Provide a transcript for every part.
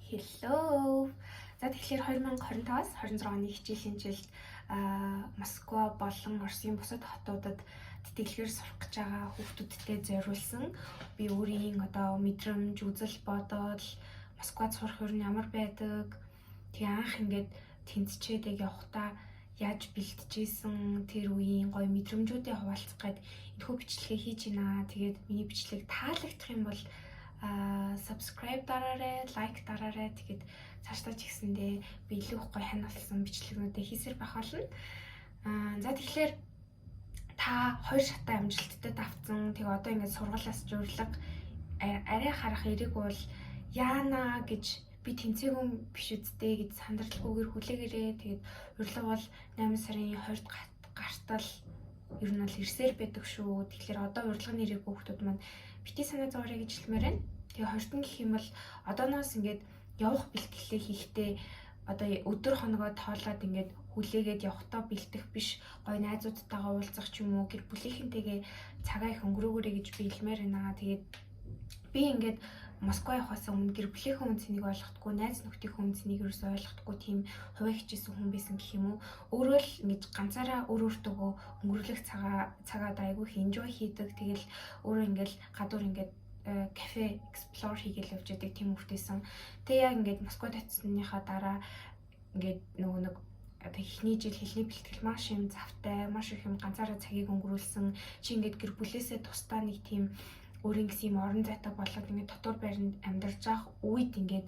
Hello. За тэгэхээр 2025-аас 26 оны хичээлийн жилд Москва болон Оросын бусад хотуудад тэтгэлгээр сурах гэж байгаа хүүхдүүдтэй зориулсан би өөрийн мэдрэмж, үзэл бодол, Москвад сурах ер нь ямар байдаг, тэгээ анх ингээд тэнцчээд явахдаа яаж бэлтжижсэн тэр үеийн гоё мэдрэмжүүдээ хуваалцах гээд энэхүү бичлэгээ хийж байна. Тэгээд миний бичлэг таалагдах юм бол subscribe дараарай, like дараарай. Тэгээд цаашдаа ч гэсэндээ би илүү их гоё хань болсон бичлэгнүүдээ хийсээр байх болно. За тэгэхээр та 2 шатаа амжилттай давцсан. Тэгээ одоо ингээд сургуулиас журлаг арай харах эрэг бол яана гэж би тэнцээгүй биш үсттэй гэж сандралгүйгээр хүлээгээрээ. Тэгээд урилга бол 8 сарын 20-д гартал ер нь бол ирсээр байдаг шүү. Тэгэхээр одоо урилганы ирээгүй хүмүүс маань бити санаа зовоорой гэж хэлмээр байна. Тэгээ 20-д гэх юм бол одооноос ингээд явах бэлтгэлээ хийхдээ одоо өдөр хоногоо тоолоод ингээд хүлээгээд явахдаа бэлтэх биш, гоё найзуудтайгаа уулзах ч юм уу, гэр бүлийнхэнтэйгээ цагаа их өнгөрөөгөөрэй гэж би хэлмээр байна. Тэгээд би ингээд Москва явахаас өмнө гэр бүлийнхээ үнцнийг ойлгохгүй, найз нөхдийнхээ үнцнийг ерөөсөй ойлгохгүй тийм хувиа хичээсэн хүн байсан гэх юм уу. Өөрөө л ингэж ганцаараа өөртөөгөө өнгөрлөх цагаа айгүй их enjoy хийдэг. Тэгэл өөрөө ингээл гадуур ингээд кафе explore хийгээл явж байдаг тийм хүүхдээсэн. Тэгээ яг ингээд Москвад очсныхаа дараа ингээд нэг эхний жил хэлний бэлтгэл маш юм завтай, маш их юм ганцаараа цагийг өнгөрүүлсэн. Чи ингээд гэр бүлээсээ тусдаа нэг тийм өөрийн гэсэн юм орон зайтай болоод ингээд дотор байранд амьдарч явах үед ингээд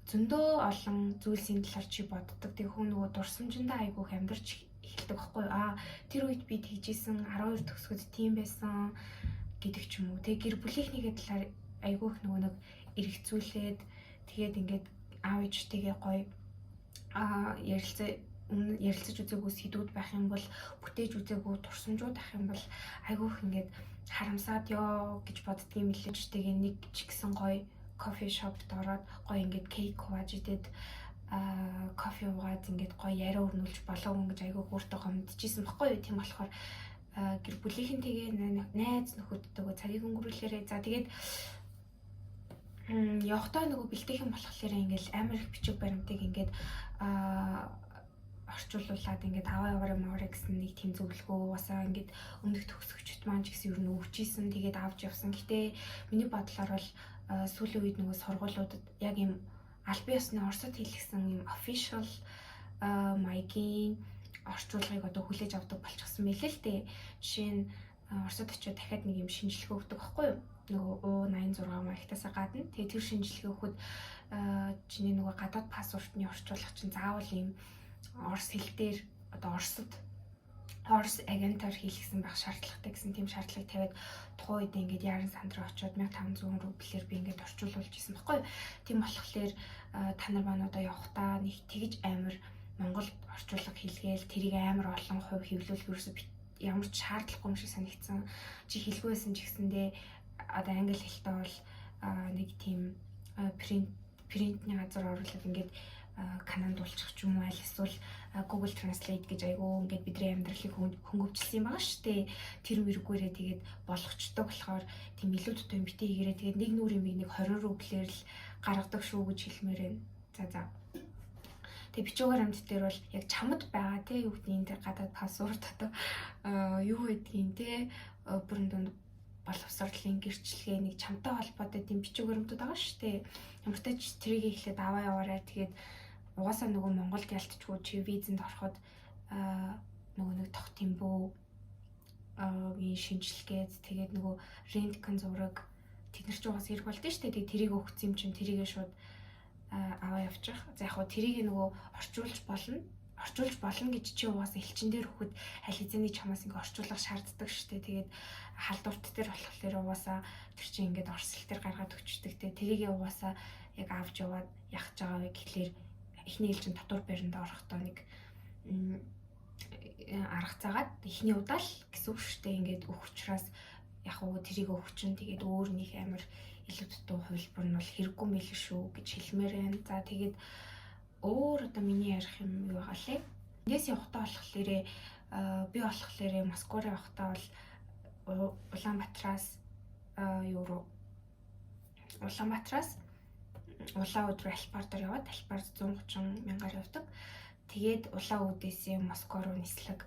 зөндөө олон зүйлсийн талаар чи боддог. Тэг хүн нөгөө дурсамжиндаа айгүйх амьдарч эхэлдэг байхгүй юу? Тэр үед би тэгжсэн 12 төгсгөд тийм байсан гэдэг ч юм уу. Тэг гэр бүлийнхнийхээ талаар айгүйх нөгөө нэг эргэцүүлээд тэгээд ингээд аав ээжтэйгээ гоё ярилцаж үзээгүй сэдвүүд байх юм бол, бүтээж үзээгүй турсамжууд байх юм бол айгүйх ингээд харамсаад ёо гэж боддгийм билээ. Тэгээ нэг ч гэсэн гоё кофе шопт ороод гоё ингээд кейк хувааж идээд кофе уугаад ингээд гоё яриа өрнүүлж болоогүй гэж айгүй өөртөө мэдчихсэн баггүй юу. Тийм болохоор гэр бүлийнхэнтэйгээ найз нөхөдтэйгээ цагийг өнгөрүүлээрээ. За тэгээд явахдаа нөгөө бэлтгэх юм болохоор ингээд амар их бичиг баримтыг ингээд орчуулуулад ингээд аваа яваарай гэсэн нэг тийм зөвлөгөө уусаа ингээд өмнөх төгсөгчд маань ч гэсэн ер нь өгчээсэн. Тэгээд авч явсан. Гэтэ миний бодлоор бол сүүлийн үед нөгөө сургуулиудад яг юм аль бие усны оросд хэлсэн юм official маягийн орчуулгыг одоо хүлээж авдаг болчихсон байлээ л дээ. Жишээ нь оросд очиод дахиад нэг юм шинжилгээ өгдөг байхгүй юу? Нөгөө U86 маягтаасаа гадна. Тэгээд тэр шинжилгээ өгөхөд чиний нөгөө гадаад паспортны орчуулга чинь заавал юм орос хэл дээр одоо орос агентаар хийлгсэн байх шаардлагатай гэсэн тийм шаардлага тавиад тухайн үед ингээд яран санд руу очиод 1500 рублээр би ингээд орчуулуулж исэн баггүй. Тийм болохоор та нар маань одоо явахдаа нэг тэгж амар Монголд орчуулга хийлгээл тэрийг амар олон хувь хэвлүүлэх ерөөсөө ямар ч шаардлагагүй юм шиг санагдсан. Чи хэлгүй байсан ч гэсэндээ одоо англи хэлтэй бол нэг тийм принтний газар оруулаад ингээд кананд дуулчих ч юм уу, аль эсвэл Google Translate гэж айгүй ингээд бидний амьдралыг хөнгөвчлсөн юм байгаа шүү дээ. Тэр мэрэгүүрээ тэгээд болгочтой болохоор тийм илүү тутам битээ хийгээрээ тэгээд нэг нүрийн нэг 20 рублээр л гаргадаг шүү гэж хэлмээр байна. За. Тэгээ бичүүгээр амт дээр бол яг чамд байгаа те юу гэдгийг тэр гадаад пассворд одоо юу гэдгийг те бүрэн дунд боловсролын гэрчлэгээ нэг чамтай холбоотой тийм бичүүгээр амтуд байгаа шүү дээ. Ямар ч тач тэрийг ихлээд аваа яваарай. Тэгээд угаасаа нөгөө Монголд ялтчгүй чи визэнд ороход нөгөө нэг тох тэмбүү шинжилгээд тэгээд нөгөө рентген зураг тэд нар ч угаасаа хэрэг болдсон шүү дээ. Тэгээд тэрийг өгсөн юм чинь тэрийгээ шууд аваа явчих. За яг хуу тэрийг нөгөө орчуулж болно гэж чи угаасаа элчин дээр өгөхөд аль хэзээний чамаас ингээ орчуулах шаарддаг шүү дээ. Тэгээд халдварт дээр болохоор угаасаа тэр чинь ингээд орсол дээр гаргаад өчтдөг. Тэрийгээ угаасаа яг авч яваад яхаж байгаа вэ гэхлээр эхний ээлжин дотор байранд орохдоо нэг арга цагаад эхний удаал гэсэн үг шүү дээ. Ингээд өгөх учраас яг уу тэрийг өгч чинь тэгээд өөр нэг амар илүү дутуу хувилбар нь бол хэрэггүй мэл шүү гэж хэлмээр байна. За тэгээд өөр одоо миний ярих юм юу байгаа лээ. Эндээс явахдаа болохоор би болохоор Москваар явахдаа бол Улаанбаатараас улаан өдөр албаар дээр яваад албаар 130 мянгаар явдаг. Тэгээд улаан үдээсээ Москва руу нислэг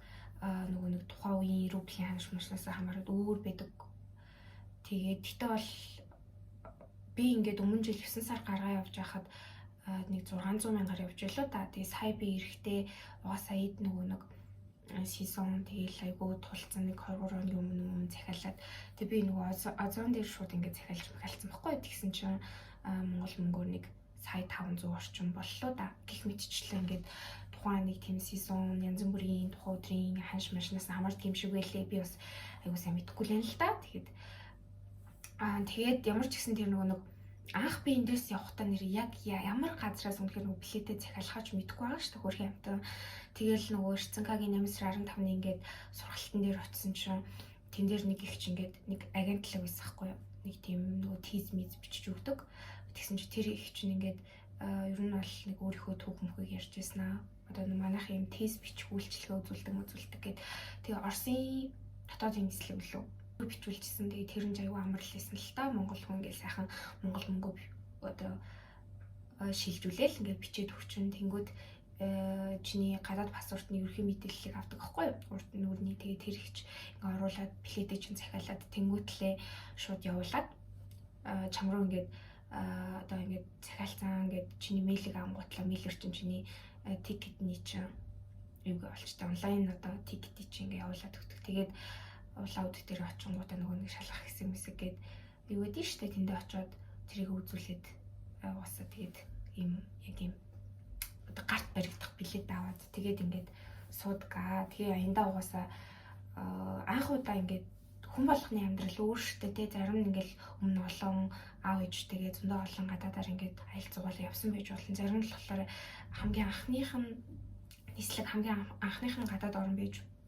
нөгөө нэг тухайн үеийн рублийн ханаш машнаас хамаарат өөр байдаг. Тэгээд гэтээ бол би ингээд өмнө жил 9 сар гаргаа явж байхад нэг 600 мянгаар явж байлаа да. Тэгээд сая би эрэхтэй угаасаа эд нөгөө нэг сезон тэгэл айгуу тулцсан нэг 20 оны өмнө захиалаад тэг би нөгөө озон дээр шууд ингээд захиалж махалцсан байхгүй. Тэгсэн чинь Монгол мөнгөөр нэг сая 500 орчим боллоо да. Гэх мэтчлээ ингээд тухайн нэг тийм сезон янз бүрийн тухайн өдрийн ханш машнаас хамаардаг юм шиг байлээ. Би бас айгуу сайн мэдэхгүй л л да. Тэгээд ямар ч гэсэн тэр нөгөө нэг анх би эндээс явахдаа нэр яг ямар газраас үнэхээр нөгөө билетээ захиалахаж мэдэхгүй байгаа шүү дээ хөрхийн амтан. Тэгэл нөгөө Эрцэнкагийн 8/15-ны ингээд сургалтын дээр очисон чинь тэн дээр нэг их ч ингээд нэг агентлаг байсан байхгүй юу. Нэг тийм нөгөө тийз миз бичиж өгдөг. Тэгсэн чи тэр их чинь ингээд ер нь бол нэг өөрийнхөө түүх мөхөг ярьж байсан аа. Одоо манайх юм тийз бичих үйлчлэгээ үзүүлдэг гэд. Тэгээ Оросын дотоодын нислэг лөө бичүүлжсэн. Тэгээ тэр нь аюу амар л хэлсэн л та. Монгол хүн ингээд сайхан монгол мөнгө одоо шилжүүлээл ингээд бичээд өгчин. Тэнгүүд чиний гадаад паспортны ерөнхий мэдээллийг авдаг байхгүй юу? Урд нүрний тэгээ тэр ихч ингээ оруулаад билетээ чинь захиалаад тэнгүүтлээ шууд явуулаад чам руу ингээд одоо ингээд захиалцсан ингээд чиний мэйлийг ангуутлаа мэйлэр чинь чиний тикетний чинь юу болчтой онлайн одоо тикетийг чинь ингээ явуулаад өгдөг. Тэгээд улаан өдөр дээр очингуудаа нөгөө нэг шалгах хэсэг мэсэг гээд юу гэдэг нь штэ тэндээ очиод тэрийг үзүүлээд уусаа тэгээд ийм яг ийм одоо гарт баригдах билет аваад тэгээд ингээд суудгаа. Тэгээ аяндаа угаасаа анх удаа ингээд хүн болгоны амьдрал өөр штэ тий зарим нь ингээл өмнө олон аав ээжтэйгээ зөндөө олон гадаадаар ингээд аялал зугаалаа явсан байж болно. Зарим нь болохоор хамгийн анхных нь нислэг хамгийн анхных нь гадаад орн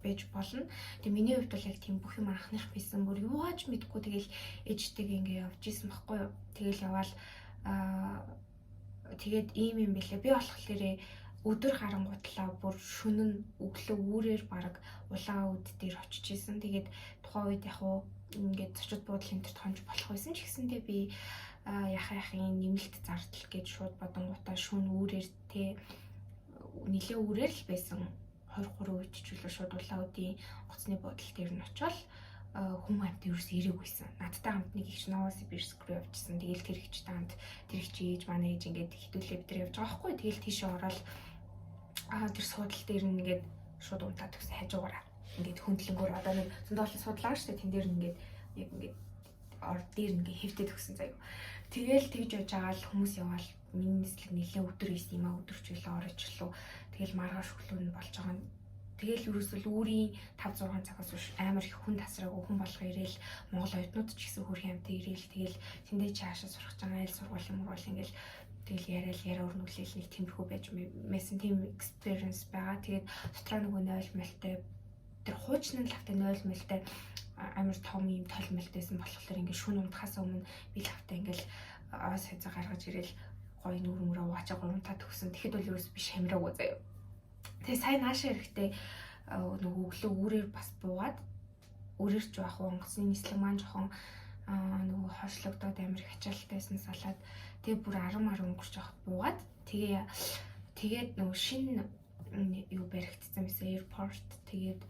байж болно. Тэгээ миний хувьд бол яг тийм бүх юм анхных байсан. Бүр юугаач мэдгүй тэгэл ээжтэйгээ ингээ явж исэн байхгүй юу. Тэгэл яваал тэгээд ийм юм бэлээ. Би болохоор өдөр харангуутлаа бүр шөнө нь өглөө үүрээр баг улаан үд дээр очиж исэн. Тэгээд тухайн үед яг уу ингээд зочид буудлын энэ томж болох байсан ч гэсэндээ би яхахын нэмэлт зардал гэж шууд бодонгуудаа шөнө үүрээр те нилээ үүрээр л байсан. 23 үед ч үлээ шууд улаан үдийн гоцны буудлын дээр нь очивол хүн амт ерөөс ирээгүйсэн. Надтай хамт нэг их Новосибирск руу явжсэн. Тэгээл тэр ихчтэй хамт тэр их ээж манай ээж ингээд хитүүлээ бид нар явж байгаа байхгүй. Тэгээл тийшээ ороод тэр суудлын дээр нь ингээд шууд унтаад өгсөн хажуугаараа. Ингээд хөндлөнгөөр одоо нэг зөндөө олон суудлаа шүү дээ. Тэн дээр нь ингээд яг ингээд дээр ингээд хэвтээд өгсөн заяа. Тэгээл тэгж явж байгаа л хүмүүс яваал миний нислэг нэлээ өдөр ийсэн юм аа өдөрч үлээ оройчлоо. Тэгэл маргааш өглөө нь болж байгаа нь тэгэл ерөөсөл өөрийн 5-6 цагаас биш амар их хүн тасраагүй хүн болго ирээл Монгол оюутнууд ч гэсэн хөрхийн амтаа ирээл тэгэл тэндээ чаашаа сурах байгаа айл сургууль юм бол ингээл тэгэл яриа өрнүүлээл нэг тиймэрхүү байж мэсэн тийм experience байгаа. Тэгээд дотроо нөгөө 0 мэлтэй тэр хуучны лавтай 0 мэлтэй амар том юм толмолтойсэн болохоор ингээд шүн унтахаас өмнө би лавтай ингээл оос хязаа гаргаж ирээл гоё нүрмөрөө угаачаа гурамтаа төгсөн. Тэгэхэд бол ерөөс би шамраагүй заяа. Тэгээ сайн наашаа эрэхтэй нөгөө өглөө үүрээр бас буугаад өөрөөрч байх онгоцны нислэг маань жоохон нөгөө хойшлогдоод амар их ачаалтайсэн салаад тэгээ бүр 10 өнгөрч явах буугаад тэгээд нөгөө шинэ юу баригдсан байсан airport тэгээд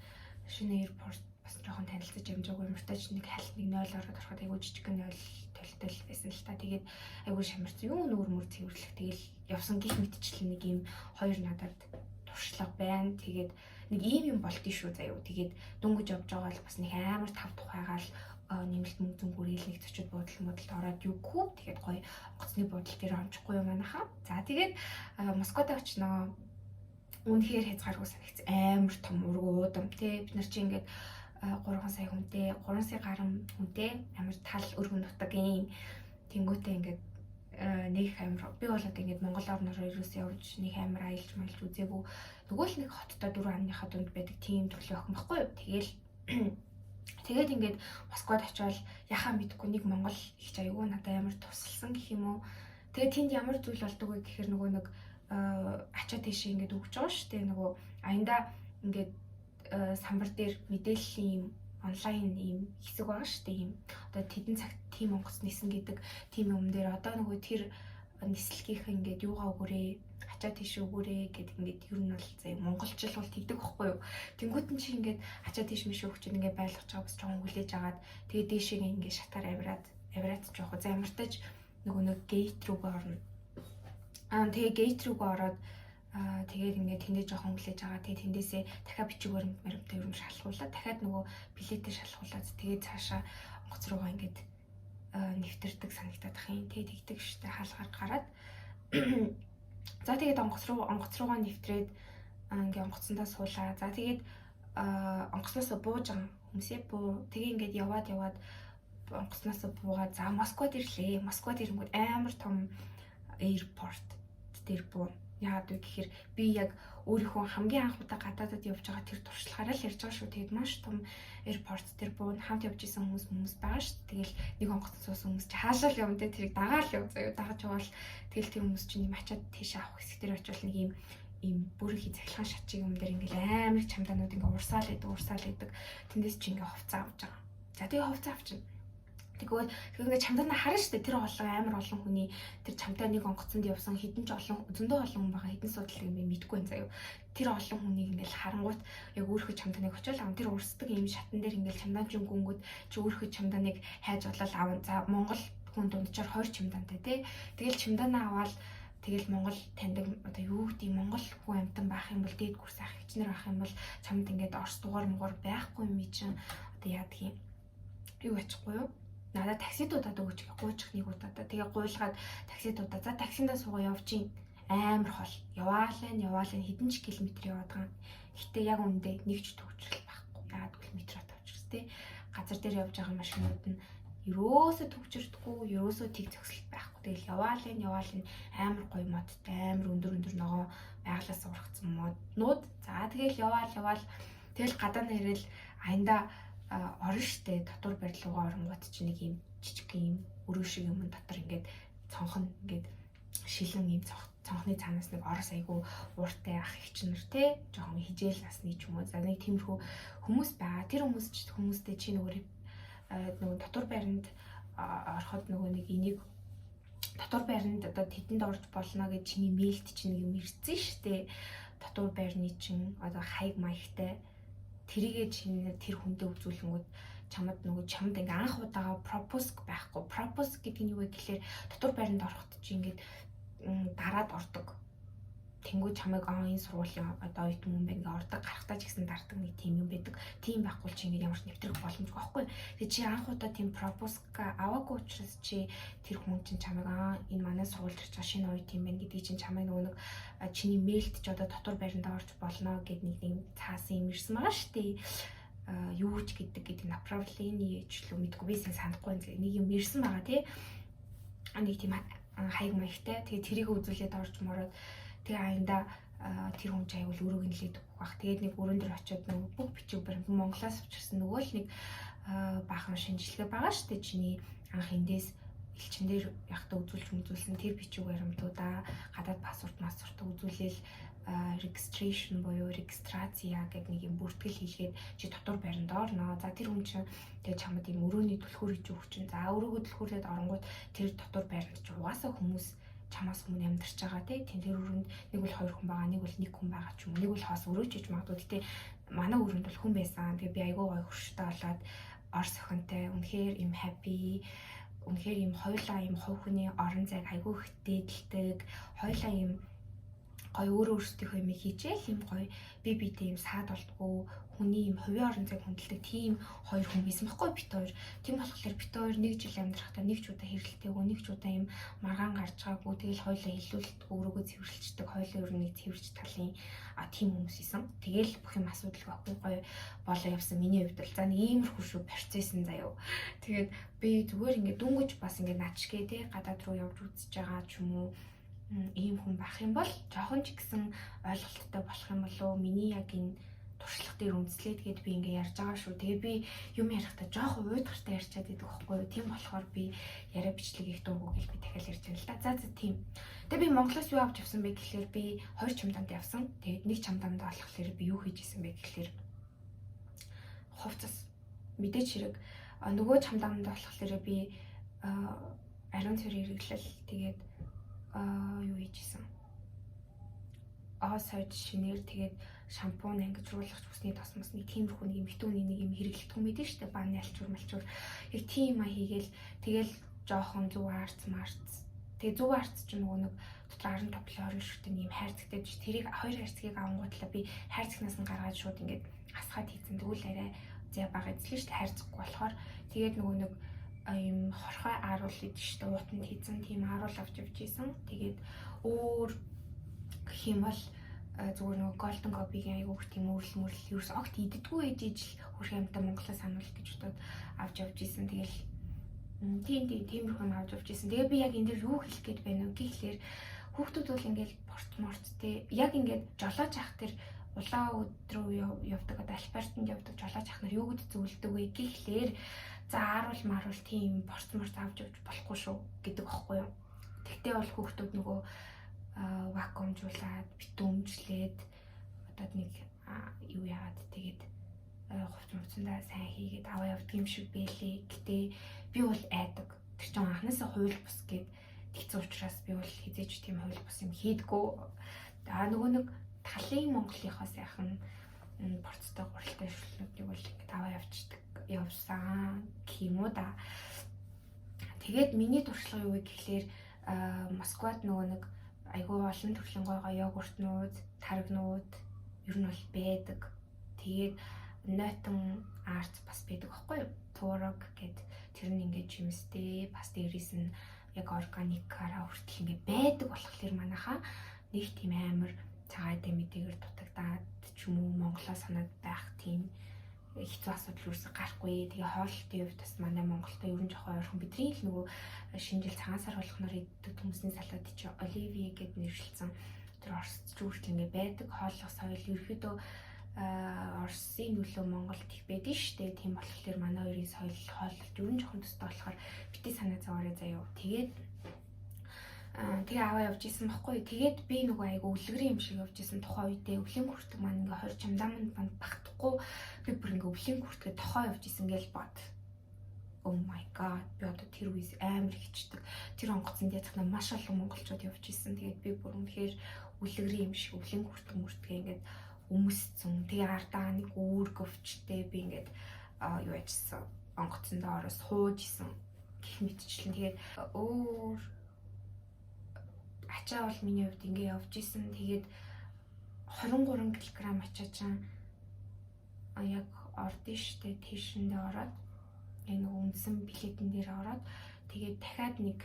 шинэ airport бас жоохон танилцаж амжаагүй юмртайч нэг хальт нэг 0 ороод ороход айгуу жижиг 0 толтол байсан л та. Тэгээд айгуу шамарсан юу нүүр цэвэрлэх тэгэл явсан гих мэдчлэн нэг юм хоёр надад туршлага байна. Тэгээд нэг ийм юм болтын шүү заяа. Тэгээд дөнгөж явж байгаа л бас нэг амар тав тухайгаал нэмэлт мөнгө зүнгүүрэл нэг зочид буудлын ороод юугүй. Тэгээд гоё гоцны буудлын дээр ончихгүй юм манайхаа. За тэгээд Москвад очноо. Үнэхээр хязгааргүй санагц амар том ургуу удам тий. Бид нар чи ингээд 3 сая хүнтэй 3 сая гаруй хүнтэй амар тал өргөн нутгийн тэнгүүтээ ингээд нэг амир би болоод ингээд Монгол орноор ерөөсөө явж нэг амир аялж малж үзээгүй нөгөө л нэг хоттой 4 амныхаа дунд байдаг тийм төрлөө охин байхгүй юу. Тэгээд ингээд Москвад очивол яхаа мэдгүй нэг Монгол ихч аягүй надад амар тусалсан гэх юм уу. Тэгээд тэнд ямар зүйл болдог вэ гэхээр нөгөө нэг ачаа тийшээ ингээд өгч байгаа шүү дээ. Нөгөө аяндаа ингээд самбар дээр мэдээллийн юм онлайн ийм хэсэг байгаа шүү дээ. Ийм одоо тэдэн цагт тим онгоц нисэн гэдэг тим юм дээр одоо нөгөө тэр нислэгийнх ингээд юугаа өгөөрэй, ачаа тийш өгөөрэй гэдэг ингээд ер нь бол заа монголчил бол тэгдэг байхгүй юу. Тэнгүүд нь чи ингээд ачаа тийш миш өгч ингээд байлгаж байгаа бас жоохон хүлээж агаад тэгээ дээшээ ингээд шатаар авираад жоох замартаж нөгөө нэг гейт рүүгээ орно. Тэгээ гейт рүүгээ ороод тэгээд ингээд тэндээ жоохон хүлээж агаа тэгээд тэндээсээ дахиад бичиг баримттай ер нь шалхуулаад дахиад нөгөө билетээ шалхуулаад тэгээд цаашаа онгоц руугаа ингээд нэвтэрдэг санагдаад ах юм. Тэгээд тэгдэг штэ хаалгаар гараад за тэгээд онгоц руугаа нэвтрээд ингээд онгоцсондоо суулаа. За тэгээд онгоцноосоо бууж байгаа хүмүүсээ тэгээ ингээд яваад онгоцноосоо буугаад за Москвад ирлээ. Москвад ирэнгүүт амар том аэропорт дээр буу. Яагаад вэ гэхээр би яг өөрийнхөө хамгийн анх удаа гадаадад явж байгаа тэр туршлагаараа л ярьж байгаа шүү. Тэгээд маш том аэропорт дээр буун хамт явж исэн хүмүүс байгаа шүү. Тэгэл нэг онгоцон суусан хүмүүс чи хаашаа л юм те тэрийг дагаал яв заяа дагаж явал тэгэл тэр хүмүүс чинь юм ачаад тийш авах хэсэг дээр очивол нэг ийм бүрэн хий цахилгаан шатчиг юм дээр ингээл амар чамдаанууд ингээ урсаал идэг. Тэндээс чи ингээ хувцас авч байгаа. За тэгээ хувцас авчихна. Тэгвэл ингээ чамдаанаа харна штэ тэр амар олон хүний тэр чамдаа нэг онгоцонд явсан хэдэн ч олон зөндөө олон хүн байгаа хэдэн судалдаг юм мэдгүй юм заяа. Тэр олон хүнийг ингээл харангуут яг өөрийнхөө чамдааныг очиод аван тэр урсдаг ийм шатан дээр ингээл чамдаан чинь гүнгүүд чи өөрийнхөө чамдааныг хайж болол аван. За Монгол хүн дунджаар 20 чамдаантай тий. Тэгэл чамдаанаа аваад тэгэл Монгол таньдаг одоо юу гэдэг Монгол хүн амтан байх юм бол дээд курс ах хичнээн байх юм бол чамд ингээд орс дугаар байхгүй юм чинь одоо яадгийн юу ачихгүй юу? Надад таксидуудад өгч гуйчих нэг удаа. Тэгээ гуйлгаад таксидуудаа за таксиндаа суугаа явчих амар хол. Яваалаа хэдэн ч километр яваад байгаа. Гэтэ яг үндэ нэг ч төвчрөл байхгүй. Яагаад гэвэл метро тавьчихс тээ. Газар дээр явж байгаа машинууд нь ерөөсөө төвчрдөггүй, ерөөсөө тэг зөксөл байхгүй. Тэгэл яваалаа амар гоё модтай, амар өндөр ногоо байглаас ургацсан моднууд. За тэгэл яваал тэгэл гадаа нэрэл аянда орно штэ дотор барилуугаа оронгууд чи нэг юм жижиг юм өрөө шиг юм дотор ингээд цонхон ингээд шилэн юм цонхны цаанаас нэг орос айгу ууртай ах хичнэр те жоохон хижээл насны ч юм уу за нэг тиймэрхүү хүмүүс байгаа. Тэр хүмүүстэй чи нөгөө дотор байранд ороход нөгөө нэг энийг дотор байранд одоо тэдэнд орж болно гэж чиний мэйлд чинь нэг юм ирсэн штэ дотор байрны чинь одоо хаяг маягтай тэрийгээ чинь тэр хүндээ үзүүлэнгүүд чамд ингээ анх удаага пропоск байхгүй. Пропоск гэдэг нь юу вэ гэхээр дотор байранд ороход чи ингээд дараад ордог. Тэнгүү чамайг энэ сургуулийн одоо оюутан хүн байна ингээ ордог гарахтаа ч гэсэн дардаг нэг тийм юм байдаг. Тийм байхгүй чи ингээ ямар ч нэвтрэх боломжгүй байхгүй. Тэгээ чи анх удаа тийм пропоск аваагүй учраас чи тэр хүн чинь чамайг энэ манай сургуульд ирж байгаа шинэ оюутан юм байна гэдгийг чинь чамайг нэг чиний мэйлд ч одоо дотор байранд орж болно гэд нэг цаасан юм ирсэн байгаа шүү дээ. Юу ч гэдэг направление ижлүү мэдгүй би санахгүй нэг юм ирсэн байгаа тий. Нэг тийм хаяг маягтай. Тэгээ тэрийг үзүүлээд орж мороод тэгээ аянда тэр хүн ч аягүй өрөөг нэлээд өгөх бах. Тэгээд нэг өрөөнд дөр очиод нэг бүх бичиг баримт Монголоос авчирсан нөгөө л нэг баахан шинжилгээ байгаа шүү дээ. Чиний анх эндээс элчин дээр явахдаа үзүүлсэн тэр бичиг баримтуудаа гадаад паспорт үзүүлээл registration буюу регистрация гэдэг нэг юм бүртгэл хийлгээд чи дотор байранд орно. За тэр хүн чинь тэгээ чамд юм өрөөний түлхүүр хийж өгч чинь. За өрөөгөө түлхүүрээд оронгууд тэр дотор байранд чи угаасаа хүмүүс чамаас өмнө амьдарч байгаа тийм тэр өрөөнд нэг бол 2 хүн байгаа, нэг бол 1 хүн байгаа ч юм уу. Нэг бол хаас өрөөж иж магадгүй. Гэтэ манай өрөөнд бол хүн байсан. Тэгээ би айгүй гоё хөштэй болоод орс охинтой үнэхээр юм happy үнэхээр юм хоёулаа юм хувь хүний орон зайг айгүй их дээдэлдэг. Хоёулаа юм гоё өөрсдийнхөө юм хийжээл юм гоё биедээ юм саад болтгоо хүний юм хувийн орон зайг хүндэлдэг тийм хоёр хүн байсан байхгүй бит хоёр. Тийм болохоор бит хоёр нэг жил амьдрахтаа нэг ч удаа хэрэлтэйгөө нэг ч удаа юм маргаан гарч байгаагүй тэгэл хоёулаа илүүлэлт өөрөөгөө цэвэрлждэг хоёулаа ер нь нэг цэвэрч талын тийм хүмүүс исэн. Тэгэл бүх юм асуудал байхгүй гоё болоо явсан миний хувьд л за нэг иймэрхүү шүү процесс нь заяа. Тэгээд би зүгээр ингээд дүнгэж бас ингээд начгээ тий гадаад руу явж үзэж байгаа ч юм уу ийм хүн байх юм бол жоохон ч гэсэн ойлголттой болох юм болов уу миний яг энэ туршлага дээр үндэслээд гээд би ингээ ярьж байгаа шүү. Тэгээ би юм ярихдаа жоохон уйдгартай ярьчаад идэх байхгүй юу. Тийм болохоор би яриа бичлэг их дуугүй гэл би дахиад ярьж байна л да. За тийм. Тэгээ би Монголоос юу авч явсан бэ гэхлээр би 2 чамдаанд явсан. Тэгээ нэг чамдаанд болохоор би юу хийж исэн бэ гэхлээр хувцас мэдээч хэрэг нөгөө чамдаанд болохоор би ариун цэвэр хэрэглэл тэгээд юу хийжсэн. Сойж шинээр тэгээд шампунь ангиж руулгах усны тосмос нэг тиймэрхүү нэг эмхтүүний нэг юм хэрэглэдэг юм байдаг шүү дээ. Бааны алчуур малчуур. Яг тийм хийгээл тэгэл жоохон зүг арц марц. Тэгээ зүг арц ч нөгөө нэг дотор 15 20 шүтэн юм хайрцагтай биш. Тэрийг хоёр хайрцгийг авангуудлаа би хайрцагнаас нь гаргаад шууд ингээд асгаад хийцэн. Тэгвэл арай зэ бага эзлэн шүү дээ хайрцаггүй болохоор. Тэгээд нөгөө нэг юм хорхой ааруул идэв шүү дээ. Уутанд хийцэн тийм ааруул авч явж исэн. Тэгээд өөр гэх юм бол зүгээр нөгөө Golden Copy-гийн айгуух тийм мөрөл ерөөс огт иддэггүй ээжиж хөрх юмтай Монголоос сануулт гэж бодоод авч явж исэн. Тэгэл тиймэрхүү авч явж исэн. Тэгээ би яг энэ дээр юу хэлэх гээд байна вэ гэхлээр хүүхдүүд бол ингээл морцтэй яг ингээд жолооч ах тэр улаан өдрөө явдаг одоо альбертанд явдаг жолооч ах нар юуг зөвлөдөг вэ гэхлээр за ааруул маруул тийм борц авч явж болохгүй шүү гэдэг аахгүй юу. Тэгтээ бол хүүхдүүд нөгөө вакуумжуулаад битүүмжлээд одоо нэг юу яагаад тэгээд хувцсандаа сайн хийгээд аваа явдаг юм шиг байлээ. Гэтэ би бол айдаг. Тэр чинь анхнаасаа хууль бус гээд тэгсэн учраас би бол хизээч тийм хууль бус юм хийдгүү. Нөгөө нэг талын Монголынхоо сайхан борцтой гуралтай шүлнүүдийг бол ингээд аваа явсан гэх юм уу да. Тэгээд миний туршлага юу вэ гэхлээр Москвад нөгөө нэг айгүй олон төрлийн гой йогуртнууд, таргнууд ер нь бол байдаг. Тэгээд нойтон арт бас байдаг аахгүй юу? Туураг гэд тэр нь ингээд жимстэй, бас дээрээс нь яг органикаараа хүртэл ингээд байдаг болохоор манайхаа нэг тийм амар цагаат мэдээгээр дутагдаад ч юм уу Монголоо санаад байх тийм хэцүү асуудал үүсэх гарахгүй. Тэгээ хоолтын хувьд бас манай Монголтой ер нь жоохон ойрхон бидний л нөгөө шинжил цагаан сар болгоноор иддэг хүмүүсийн салаад чи Оливие гэд нэрлэлсэн тэр орсч үртэл ингээ байдаг. Хооллох соёл ерөөдөө Оросын нөлөө Монголд их байдаг шүү дээ. Тийм болохоор манай хоёрын соёл хооллолт ер нь жоохон төстэй болохоор бити санаа зовоорой заяа. Тэгээ аваа явж исэн баггүй. Тэгээд би нөгөө айгу үлгэрийн юм шиг явж исэн тухайн үедээ өвлийн хүртэг маань ингээ 20 чамдааманд багтахгүй би бүр ингээ өвлийн хүртгээ тохоо явж исэн гэж бод. Oh my god. Би одоо тэр үеэс амар хичдэг. Тэр онгоцонд язгна маш олон монголчууд явж исэн. Тэгээд би бүр үнэхээр үлгэрийн юм шиг өвлийн хүртгээ ингээд өмсцэн. Тэгээ ардаа нэг үүрг өвчтэй би ингээд юу яжсан. Онгоцондоо ороос хууж исэн. Гэх мэтчлэн тэгээд өөр ачаа бол миний хувьд ингээ явж исэн. Тэгээд 23 кг ачаа чам яг ордын штэ тийшэндээ ороод энэ үндсэн билетэн дээр ороод тэгээд дахиад нэг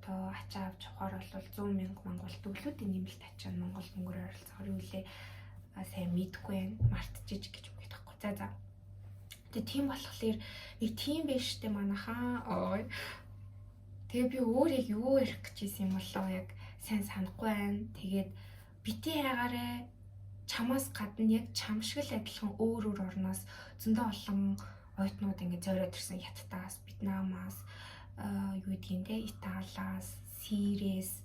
одоо ачаа авч явахаар бол 100,000 Монгол төгөлөөд нэмэлт ачаа нь Монгол мөнгөөр ойролцоогоор юу лээ сайн мэдгүй байна. Мартчихэж гэж үг гэдэгхгүй. За. Тэгээд тийм болохоор нэг тийм байж штэ манайхаа. Тэгээ би өөр яг юу ярих гэж ийсэн юм болоо яг сайн санахгүй байна. Тэгээд бити хайгаараа чамаас гадна яг чам шиг л адилхан өөр орноос зөндөө олон оюутнууд ингэ зориод ирсэн. Хятадаас, Вьетнамаас, юу гэдгийг те Италиас, Сириэс,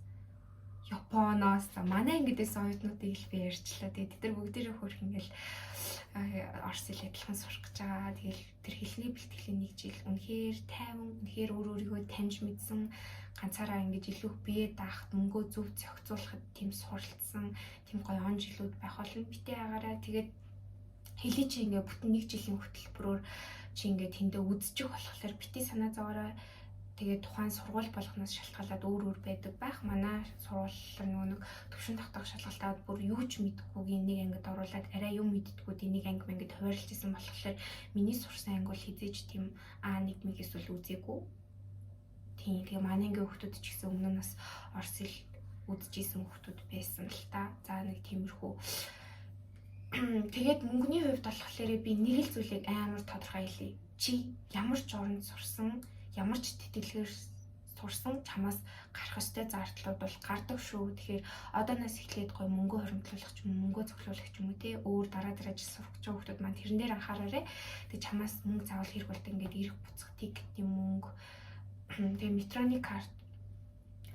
Японоос манай ингэдээс оюутнуудыг л би ярьчлаа. Тэгээд тэд нар бүгдээрээ хөрх ингээл Орос хэл адилхан сурах гэж байгаа. Тэгэл тэр хэлний бэлтгэлийн нэг жил үнэхээр тайван, үнэхээр өөрийгөө таньж мэдсэн, ганцаараа ингэж илүү бие даахт мөнгөө зөв зохицуулахад тийм суралцсан, тийм гоё он жилүүд байх болно. Битээ агаараа тэгээд хэлий чи ингээ бүтэн нэг жилийн хөтөлбөрөөр чи ингээ тэндээ үзчих болохоор бити санаа зовоорой. Тэгээд тухайн сургууль болгоноос шалтгаалаад өөр байдаг байх. Манай сургууль нэг төвшин тогтоох шалгалтад бүр юу ч мэдэхгүйгийн нэг ангид оруулаад арай юм мэддэггүй нэг анги мэгэд хуваарлж исэн болохоор миний сурсан анги бол хизээж тийм А1-ийг эсвэл үзээгүй. Тийм тэгээ манай анги хүмүүс ч гэсэн өмнө нь бас Орос хэл үзчихсэн хүмүүс байсан л та. За нэг тиймэрхүү. Тэгээд мөнгөний хувьд болохоор би нэг л зүйлийг амар тодорхой хэлье. Чи ямар ч оронд сурсан, ямар ч тэтгэлгээр сурсан чамаас гарах ёстой зардлууд бол гардаг шүү. Тэгэхээр одооноос эхлээд гоё мөнгө хоримтлуулах ч юм уу, мөнгө цуглуулах ч юм уу те өөр дараа жил сурах гэж байгаа хүмүүс маань тэрэн дээр анхаараарай. Тэгээ чамаас мөнгө заавал хэрэг болтой ингээд ирэх буцах тикетийн мөнгө. Тэгээ метроны карт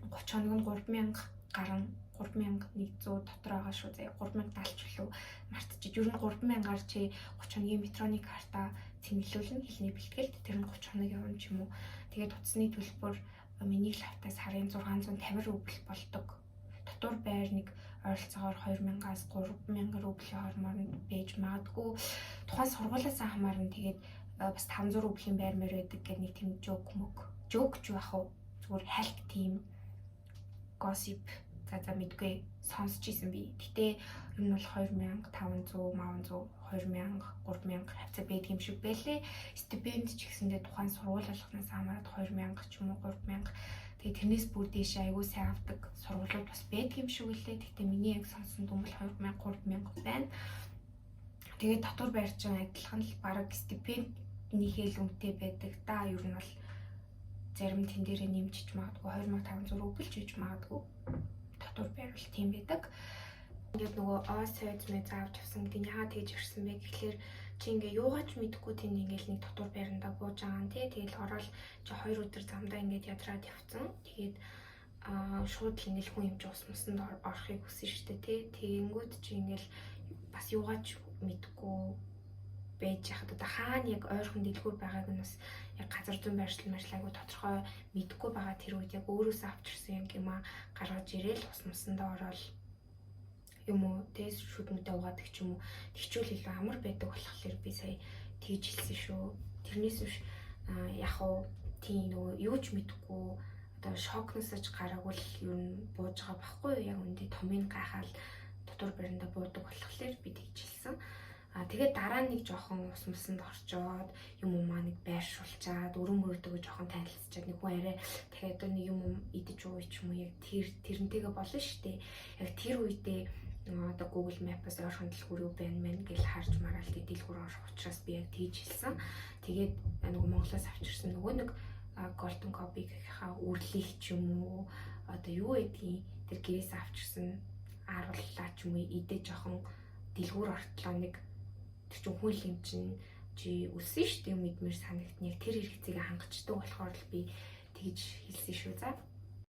30 хоног нь 3,000 гарan 3,100 дотор байгаа шүү. Зэ 3,070 ч лөө мартчих. Ер нь 3,000-аар чи 30 хоногийн метроны карта цэнгэлүүлнэ хэлний бэлтгэлд тэр нь 30 хоног явна ч юм уу. Тэгээд утасны төлбөр миний лавтаа сарын 650 рубль болдог. Дотор байр нэг ойролцоогоор 2000-аас 3000 рублийн хооронд байж магадгүй. Тухайн сургуулиас хамаарна. Тэгээд бас 500 рублийн байр мөр байдаг гэдэг нэг тийм жоок ч байх уу. Зүгээр хальт тийм gossip за мэдгүй сонсч ийсэн би. Гэтэ ер нь бол 2500, 500, 2000, 3000 хавцаа байдаг юм шиг байлээ. Стипенд ч гэсэндээ тухайн сургууль болгоноос хамаарат 2000 ч юм уу 3000. Тэгээ тэрнээс бүр дээш аягүй сайн авдаг сургуулиуд бас байдаг юм шиг үлээ. Гэтэ миний яг сонсон дүн бол 2000, 3000 байна. Тэгээд дотор байр чинь адилхан л бараг стипендийнхээ л үнэтэй байдаг да. Ер нь бол зарим тэн дээрээ нэмжиж магадгүй 2500 рубль ч хийж магадгүй. Дотор байр бол тийм байдаг. Ингээд нөгөө сойд мэд заавч авсан гэдэг нь яагаад тэгж ирсэн бэ гэхлээр чи ингээ юугаач мэдэхгүй тэнд ингээл нэг дотор байранда бууж байгаа юм тий. Тэгэл ороод чи 2 өдөр замдаа ингээд ядраад явцсан. Тэгээд шууд л ингээл хүн юм чи ус мусанд орохыг хүсэн шүү дээ тий. Тэгэнгүүт чи ингээл бас юугаач мэдэхгүй байж яхад одоо хаана яг ойрхон дэлгүүр байгааг нь бас яг газар зүйн байршлаагүй тодорхой мэдэхгүй байгаа тэр үед яг өөрөөсөө авчирсан юм а гаргаж ирээл ус мусанд ороод юм уу тэс шүдмэдэ угаадаг ч юм уу тэгчүүл илүү амар байдаг болохоор би сая тэгж хэлсэн шүү. Тэрнээс биш яг уу тийм нөгөө юу ч мэдэхгүй одоо шокносож гараагвал юу бууж байгаа байхгүй юу яг үндэ томын гайхаал дотор байранда буудаг болохоор би тэгж хэлсэн. Тэгээд дараа нэг жоохон ус мусанд орчоод юм уу нэг байршуулчаад өрөн мөрдөг жоохон танилцчаад нэг хүн арай дахиад нэг юм идэж ууй ч юм уу яг тэрнтэйгээ болно шүү дээ. Яг тэр үедээ одоо Google Map-аас ойрхон дэлгүүр юу байна мэн гэж харж мараал дэлгүүр орох учраас би яг тэгж хэлсэн. Тэгээд нөгөө Монголоос авчирсан нөгөө нэг Golden Copy-ийнхаа үрлийг ч юм уу одоо юу гэдгийг тэр гэрээс авчирсан арууллаа ч юм уу идэж жоохон дэлгүүр ортлоо нэг тэр чинь хүн юм чинь чи үлсэн шүү дээ мэдмэр санагдна яг тэр хэрэгцээг хангацдаг болохоор л би тэгж хэлсэн шүү. За